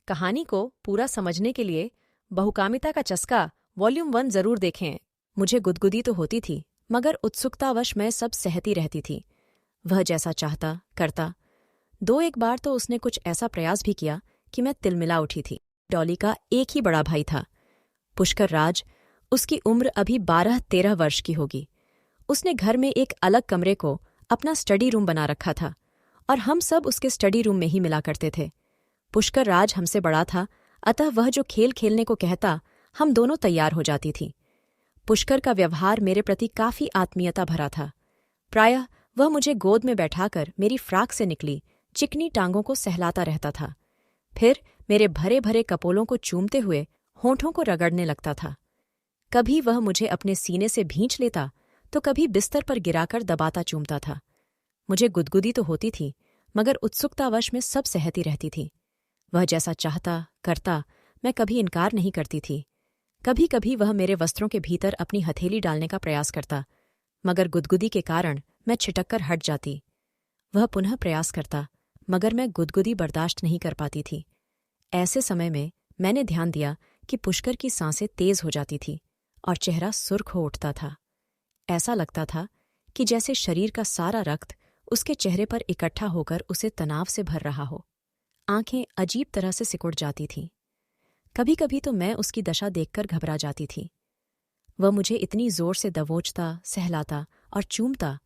कहानी को पूरा समझने के लिए बहुकामिता का चस्का वॉल्यूम 1 जरूर देखें। मुझे गुदगुदी तो होती थी, मगर उत्सुकतावश मैं सब सहती रहती थी। वह जैसा चाहता करता। दो एक बार तो उसने कुछ ऐसा प्रयास भी किया कि मैं तिलमिला उठी थी। डॉली का एक ही बड़ा भाई था, पुष्कर राज। उसकी उम्र अभी 12-13 वर्ष की होगी। उसने घर में एक अलग कमरे को अपना स्टडी रूम बना रखा था और हम सब उसके स्टडी रूम में ही मिला करते थे। पुष्कर राज हमसे बड़ा था, अतः वह जो खेल खेलने को कहता हम दोनों तैयार हो जाती थी। पुष्कर का व्यवहार मेरे प्रति काफी आत्मीयता भरा था। प्रायः वह मुझे गोद में बैठाकर मेरी फ्राक से निकली चिकनी टांगों को सहलाता रहता था, फिर मेरे भरे भरे कपोलों को चूमते हुए होठों को रगड़ने लगता था। कभी वह मुझे अपने सीने से भींच लेता तो कभी बिस्तर पर गिराकर दबाता चूमता था। मुझे गुदगुदी तो होती थी, मगर उत्सुकतावश में सब सहती रहती थी। वह जैसा चाहता करता, मैं कभी इनकार नहीं करती थी। कभी कभी वह मेरे वस्त्रों के भीतर अपनी हथेली डालने का प्रयास करता, मगर गुदगुदी के कारण मैं छिटककर हट जाती। वह पुनः प्रयास करता, मगर मैं गुदगुदी बर्दाश्त नहीं कर पाती थी। ऐसे समय में मैंने ध्यान दिया कि पुष्कर की सांसें तेज हो जाती थी और चेहरा सुर्ख हो उठता था। ऐसा लगता था कि जैसे शरीर का सारा रक्त उसके चेहरे पर इकट्ठा होकर उसे तनाव से भर रहा हो। आंखें अजीब तरह से सिकुड़ जाती थीं। कभी कभी तो मैं उसकी दशा देखकर घबरा जाती थी। वह मुझे इतनी जोर से दबोचता, सहलाता और चूमता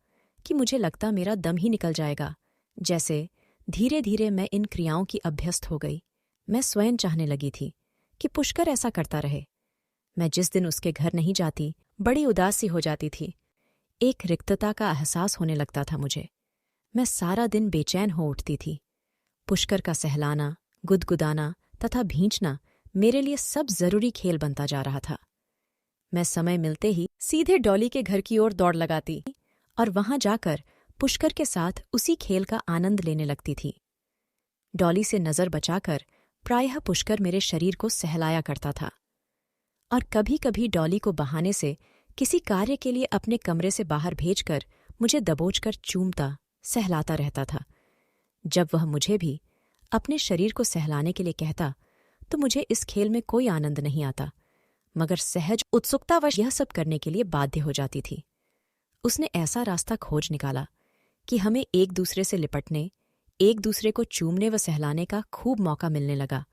कि मुझे लगता मेरा दम ही निकल जाएगा। जैसे धीरे धीरे मैं इन क्रियाओं की अभ्यस्त हो गई। मैं स्वयं चाहने लगी थी कि पुष्कर ऐसा करता रहे। मैं जिस दिन उसके घर नहीं जाती, बड़ी उदास सी हो जाती थी। एक रिक्तता का एहसास होने लगता था मुझे। मैं सारा दिन बेचैन हो उठती थी। पुष्कर का सहलाना, गुदगुदाना तथा भींचना मेरे लिए सब जरूरी खेल बनता जा रहा था। मैं समय मिलते ही सीधे डॉली के घर की ओर दौड़ लगाती और वहां जाकर पुष्कर के साथ उसी खेल का आनंद लेने लगती थी। डॉली से नजर बचाकर प्रायः पुष्कर मेरे शरीर को सहलाया करता था और कभी कभी डॉली को बहाने से किसी कार्य के लिए अपने कमरे से बाहर भेजकर मुझे दबोचकर चूमता, सहलाता रहता था। जब वह मुझे भी अपने शरीर को सहलाने के लिए कहता तो मुझे इस खेल में कोई आनंद नहीं आता, मगर सहज उत्सुकतावश यह सब करने के लिए बाध्य हो जाती थी। उसने ऐसा रास्ता खोज निकाला कि हमें एक दूसरे से लिपटने, एक दूसरे को चूमने व सहलाने का खूब मौका मिलने लगा।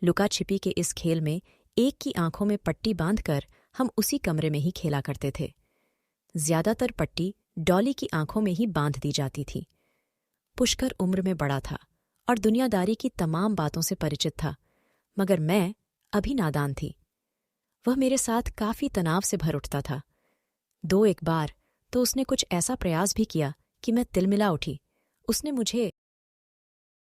लुका छिपी के इस खेल में एक की आंखों में पट्टी बांधकर हम उसी कमरे में ही खेला करते थे। ज्यादातर पट्टी डॉली की आंखों में ही बांध दी जाती थी। पुष्कर उम्र में बड़ा था और दुनियादारी की तमाम बातों से परिचित था, मगर मैं अभी नादान थी। वह मेरे साथ काफी तनाव से भर उठता था। दो एक बार तो उसने कुछ ऐसा प्रयास भी किया कि मैं तिलमिला उठी। उसने मुझे